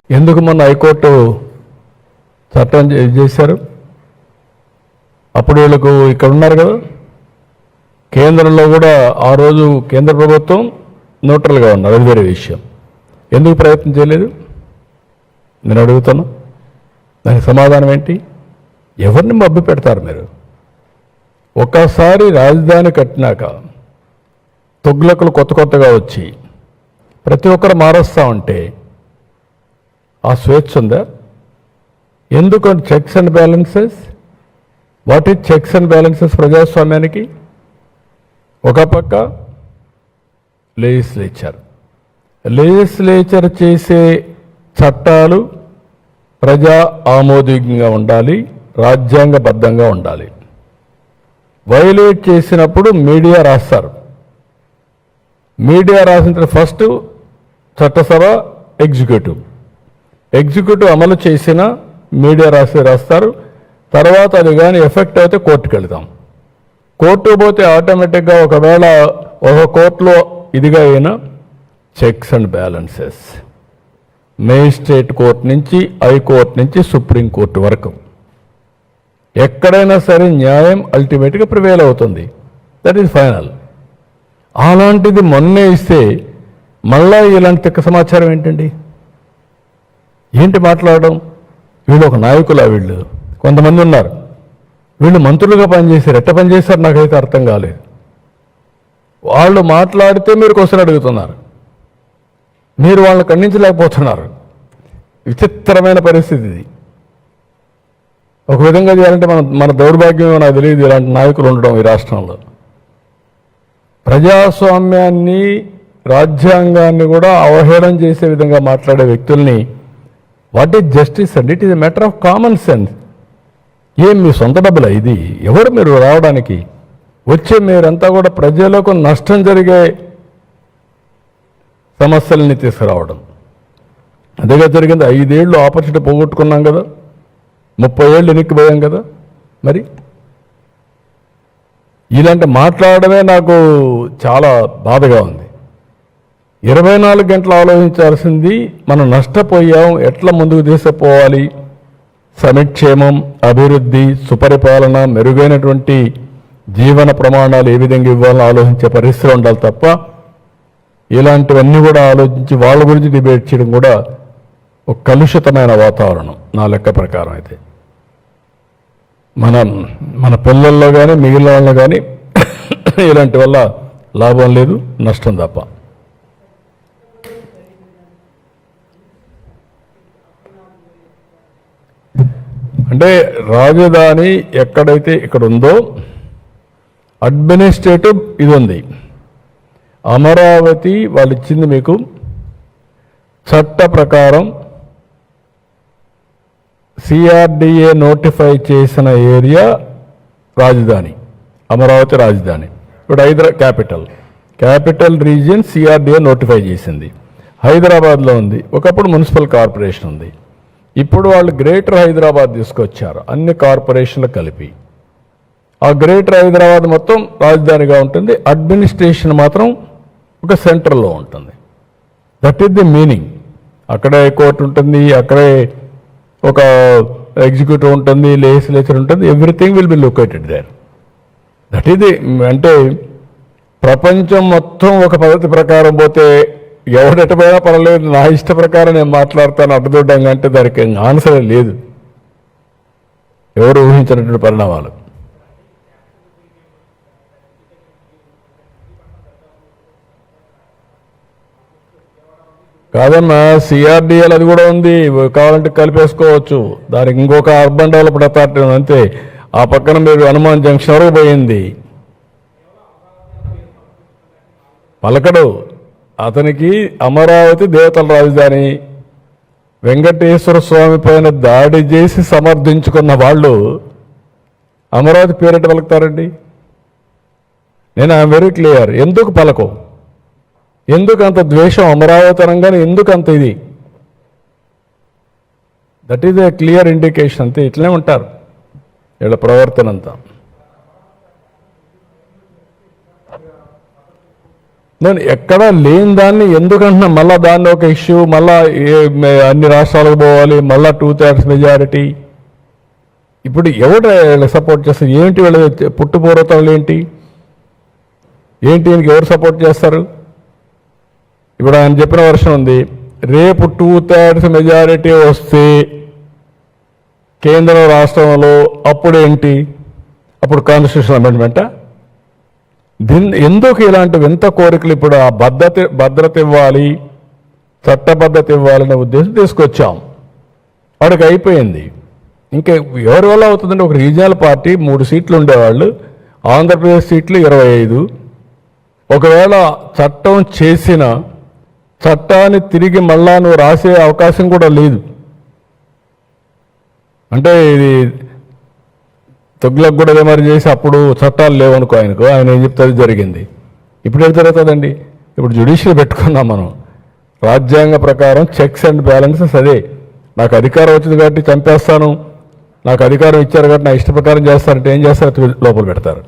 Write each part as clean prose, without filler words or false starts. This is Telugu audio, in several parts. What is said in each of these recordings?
ఎందుకు మొన్న హైకోర్టు చట్టం చేశారు? అప్పుడు వీళ్ళకు ఇక్కడ ఉన్నారు కదా, కేంద్రంలో కూడా ఆ రోజు కేంద్ర ప్రభుత్వం న్యూట్రల్గా ఉన్నారు, అది వేరే విషయం. ఎందుకు ప్రయత్నం చేయలేదు నేను అడుగుతాను. దానికి సమాధానం ఏంటి? ఎవరిని మభ్య పెడతారు మీరు? ఒక్కసారి రాజధాని కట్టినాక తొగ్లకులు కొత్తగా వచ్చి ప్రతి ఒక్కరు మారుస్తూ ఉంటే ఆ స్వేచ్ఛ ఉందా? ఎందుకు checks and balances? What is checks and balances ప్రజాస్వామ్యానికి? ఒక పక్క లెజిస్లేచర్ చేసే చట్టాలు ప్రజా ఆమోదికంగా ఉండాలి, రాజ్యాంగబద్ధంగా ఉండాలి. వైలేట్ చేసినప్పుడు మీడియా రాస్తారు. మీడియా రాసిన ఫస్ట్ చట్టసభ ఎగ్జిక్యూటివ్ అమలు చేసిన మీడియా రాస్తారు. తర్వాత అది కానీ ఎఫెక్ట్ అయితే కోర్టుకు వెళ్తాం. కోర్టు పోతే ఆటోమేటిక్గా ఒకవేళ ఒక కోర్టులో ఇదిగా అయినా checks and balances magistrate court నుంచి హైకోర్టు నుంచి సుప్రీంకోర్టు వరకు ఎక్కడైనా సరే న్యాయం అల్టిమేట్గా ప్రివేల్ అవుతుంది. That is final. అలాంటిది మొన్నే ఇస్తే మళ్ళా ఇలాంటి తిక్క సమాచారం ఏంటండి? ఏంటి మాట్లాడడం? వీళ్ళు ఒక నాయకులా? వీళ్ళు కొంతమంది ఉన్నారు, వీళ్ళు మంత్రులుగా పనిచేశారు. ఎట్ట పనిచేశారు నాకైతే అర్థం కాలేదు. వాళ్ళు మాట్లాడితే మీరు క్వశ్చన్ అడుగుతున్నారు, మీరు వాళ్ళని ఖండించలేకపోతున్నారు. విచిత్రమైన పరిస్థితి ఇది. ఒక విధంగా చేయాలంటే మన దౌర్భాగ్యం నాకు తెలియదు ఇలాంటి నాయకులు ఉండడం ఈ రాష్ట్రంలో. ప్రజాస్వామ్యాన్ని రాజ్యాంగాన్ని కూడా అవహేళన చేసే విధంగా మాట్లాడే వ్యక్తుల్ని what is justice and it is a matter of common sense. ఏం మీ సొంత డబ్బులా ఇది? ఎవరు మీరు రావడానికి? వచ్చే మీరంతా కూడా ప్రజలకు నష్టం జరిగే సమస్యల్ని తీసుకురావడం. అదేగా జరిగింది. 5 ఏళ్ళు ఆపర్చునిటీ పోగొట్టుకున్నాం కదా, 30 ఏళ్ళు వెనక్కిపోయాం కదా. మరి ఇలాంటి మాట్లాడమే నాకు చాలా బాధగా ఉంది. 24 గంటలు ఆలోచించాల్సింది మనం నష్టపోయాం, ఎట్లా ముందుకు తీసుకుపోవాలి, సంక్షేమం, అభివృద్ధి, సుపరిపాలన, మెరుగైనటువంటి జీవన ప్రమాణాలు ఏ విధంగా ఇవ్వాలని ఆలోచించే పరిస్థితి ఉండాలి తప్ప ఇలాంటివన్నీ కూడా ఆలోచించి వాళ్ళ గురించి డిబేట్ చేయడం కూడా ఒక కలుషితమైన వాతావరణం నా లెక్క ప్రకారం. అయితే మన పిల్లల్లో కానీ మిగిలిన వాళ్ళలో కానీ ఇలాంటి వల్ల లాభం లేదు, నష్టం తప్ప. అంటే రాజధాని ఎక్కడైతే ఇక్కడ ఉందో అడ్మినిస్ట్రేటివ్ ఇది ఉంది. అమరావతి వాళ్ళు ఇచ్చింది మీకు చట్ట ప్రకారం సిఆర్డిఏ నోటిఫై చేసిన ఏరియా రాజధాని, అమరావతి రాజధాని. ఇప్పుడు క్యాపిటల్ రీజియన్ సిఆర్డిఏ నోటిఫై చేసింది. హైదరాబాద్లో ఉంది. ఒకప్పుడు మున్సిపల్ కార్పొరేషన్ ఉంది. ఇప్పుడు వాళ్ళు గ్రేటర్ హైదరాబాద్ తీసుకొచ్చారు, అన్ని కార్పొరేషన్లు కలిపి. ఆ గ్రేటర్ హైదరాబాద్ మొత్తం రాజధానిగా ఉంటుంది, అడ్మినిస్ట్రేషన్ మాత్రం ఒక సెంటర్లో ఉంటుంది. That is the meaning. అక్కడే కోర్టు ఉంటుంది, అక్కడే ఒక ఎగ్జిక్యూటివ్ ఉంటుంది, లెజిస్లేచర్ ఉంటుంది, everything will be located there. That is the. అంటే ప్రపంచం మొత్తం ఒక పద్ధతి ప్రకారం పోతే ఎవడెట్టపోయినా పర్వాలేదు, నా ఇష్ట ప్రకారం నేను మాట్లాడతాను అడ్డుదొడ్డంగా అంటే దానికి ఆన్సర్ లేదు. ఎవరు ఊహించినటువంటి పరిణామాలు. కాదన్నా, సిఆర్డిఎల్ అది కూడా ఉంది, కావాలంటే కలిపేసుకోవచ్చు. దానికి ఇంకొక అర్బన్ డెవలప్మెంట్ అథారిటీ ఉంది అంతే. ఆ పక్కన మీరు హనుమాన్ జంక్షన్ వరకు పోయింది. పలకడు అతనికి. అమరావతి దేవతల రాజధాని. వెంకటేశ్వర స్వామి పైన దాడి చేసి సమర్థించుకున్న వాళ్ళు అమరావతి పేరిట పలుకుతారండి? నేను ఐఎమ్ వెరీ క్లియర్. ఎందుకు పలకం? ఎందుకు అంత ద్వేషం అమరావతి అనగానే? ఎందుకు అంత ఇది? That is a clear indication. అంతే, ఇట్లనే ఉంటారు వీళ్ళ ప్రవర్తన అంతా. నేను ఎక్కడా లేని దాన్ని ఎందుకంటున్నా మళ్ళా దాన్ని ఒక ఇష్యూ, మళ్ళా అన్ని రాష్ట్రాలకు పోవాలి, మళ్ళా 2/3 మెజారిటీ. ఇప్పుడు ఎవరు సపోర్ట్ చేస్తారు? ఏంటి వీళ్ళ పుట్టుపూర్వతలు ఏంటి? దీనికి ఎవరు సపోర్ట్ చేస్తారు? ఇప్పుడు ఆయన చెప్పిన వర్షం ఉంది, రేపు 2/3 మెజారిటీ వస్తే కేంద్ర రాష్ట్రంలో అప్పుడేంటి? అప్పుడు కాన్స్టిట్యూషన్ అమెండ్మెంటా? ఎందుకు ఇలాంటి వింత కోరికలు? ఇప్పుడు ఆ భద్రత ఇవ్వాలి, చట్టబద్ధత ఇవ్వాలనే ఉద్దేశం తీసుకొచ్చాం. వాడికి అయిపోయింది. ఇంకా ఎవరి వల్ల అవుతుందంటే, ఒక రీజనల్ పార్టీ 3 సీట్లు ఉండేవాళ్ళు, ఆంధ్రప్రదేశ్ సీట్లు 25. ఒకవేళ చట్టం చేసిన చట్టాన్ని తిరిగి మళ్ళా నువ్వు రాసే అవకాశం కూడా లేదు. అంటే ఇది తొగ్గులకు కూడా ఏమారి చేసి అప్పుడు చట్టాలు లేవనుకో ఆయన ఏం చెప్తే జరిగింది. ఇప్పుడు ఏం జరుగుతుందండి? ఇప్పుడు జ్యుడిషియల్ పెట్టుకున్నాం మనం. రాజ్యాంగ ప్రకారం చెక్స్ అండ్ బ్యాలెన్సెస్ అదే. నాకు అధికారం వచ్చింది కాబట్టి చంపేస్తాను, నాకు అధికారం ఇచ్చారు కాబట్టి నా ఇష్ట ప్రకారం చేస్తారంటే ఏం చేస్తారు? లోపల పెడతారు,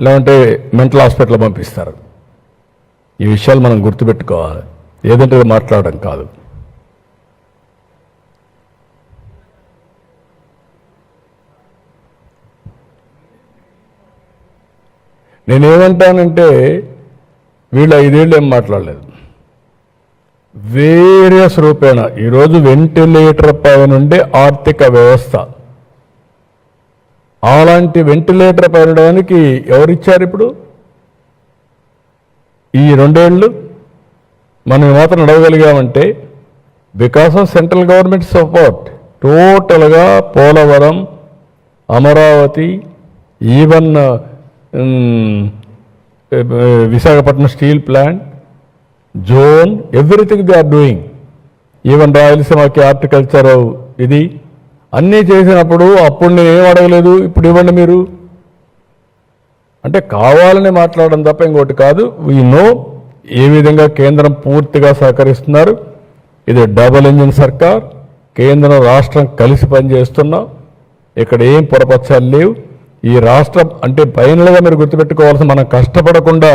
లేదంటే మెంటల్ హాస్పిటల్ పంపిస్తారు. ఈ విషయాలు మనం గుర్తుపెట్టుకోవాలి. ఏదంటే మాట్లాడడం కాదు. నేనేమంటానంటే, వీళ్ళు 5 ఏళ్ళు ఏం మాట్లాడలేదు. వేరియస్ రూపేణ ఈరోజు వెంటిలేటర్ పై నుండి ఆర్థిక వ్యవస్థ, అలాంటి వెంటిలేటర్ పైనడానికి ఎవరిచ్చారు? ఇప్పుడు ఈ 2 ఏళ్ళు మనం మాత్రం నడవగలిగామంటే because of central government support. టోటల్గా Polavaram, Amaravati, even Visakhapatnam steel plant, zone, everything they are doing. Even రాయలసీమకి హార్టికల్చర్ ఇది అన్నీ చేసినప్పుడు అప్పుడు నేను ఏం అడగలేదు, ఇప్పుడు ఇవ్వండి మీరు అంటే కావాలని మాట్లాడడం తప్ప ఇంకోటి కాదు. వీ నో ఏ విధంగా కేంద్రం పూర్తిగా సహకరిస్తున్నారు. ఇది డబుల్ ఇంజిన్ సర్కార్, కేంద్రం రాష్ట్రం కలిసి పనిచేస్తున్నాం. ఇక్కడ ఏం పొరపచ్చాలు లేవు. ఈ రాష్ట్రం అంటే ఫైనల్గా మీరు గుర్తుపెట్టుకోవాల్సిన, మనం కష్టపడకుండా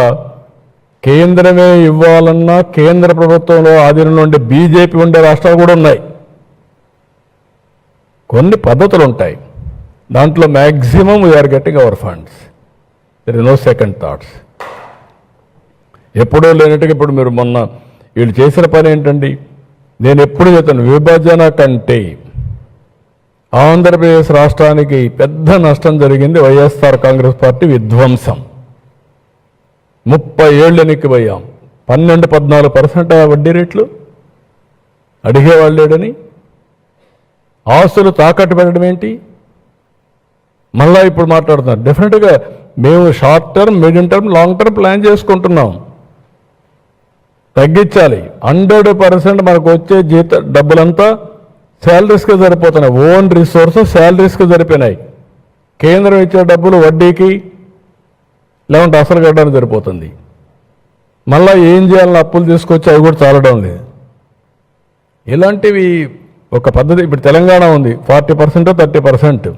కేంద్రమే ఇవ్వాలన్నా కేంద్ర ప్రభుత్వంలో ఆధీనంలో ఉండే బీజేపీ ఉండే రాష్ట్రాలు కూడా ఉన్నాయి. కొన్ని పద్ధతులు ఉంటాయి, దాంట్లో maximum we are getting our funds. There is no second thoughts. ఎప్పుడూ లేనట్టుగా ఇప్పుడు మీరు మొన్న వీళ్ళు చేసిన పని ఏంటండి? నేను ఎప్పుడు చెప్తాను, విభజన కంటే ఆంధ్రప్రదేశ్ రాష్ట్రానికి పెద్ద నష్టం జరిగింది వైఎస్ఆర్ కాంగ్రెస్ పార్టీ విధ్వంసం. 30 ఏళ్ళు ఎన్నికపోయాం, 12-14% వడ్డీ రేట్లు అడిగేవాళ్ళు లేడని, ఆస్తులు తాకట్టు పెట్టడం ఏంటి? మళ్ళా ఇప్పుడు మాట్లాడుతున్నారు. డెఫినెట్గా మేము short term, medium term, long term plan చేసుకుంటున్నాం. తగ్గించాలి. 100% మనకు వచ్చే డబ్బులంతా శాలరీస్కి సరిపోతున్నాయి. Own resources శాలరీస్కి సరిపోయినాయి. కేంద్రం ఇచ్చే డబ్బులు వడ్డీకి లేకుంటే అసలు కట్టడానికి సరిపోతుంది. మళ్ళీ ఏం చేయాలని అప్పులు తీసుకొచ్చి అవి కూడా చాలడం లేదు. ఇలాంటివి ఒక పద్ధతి. ఇప్పుడు తెలంగాణ ఉంది, 40% 30%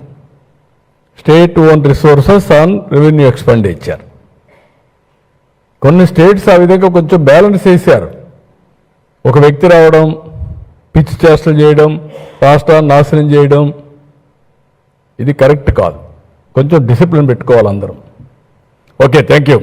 state own resources on revenue expenditure. కొన్ని స్టేట్స్ ఆ విధంగా కొంచెం బ్యాలెన్స్ చేశారు. ఒక వ్యక్తి రావడం, పిచ్చి చేష్టలు చేయడం, రాష్ట్రాన్ని నాశనం చేయడం, ఇది కరెక్ట్ కాదు. కొంచెం డిసిప్లిన్ పెట్టుకోవాలి అందరం. Okay, thank you.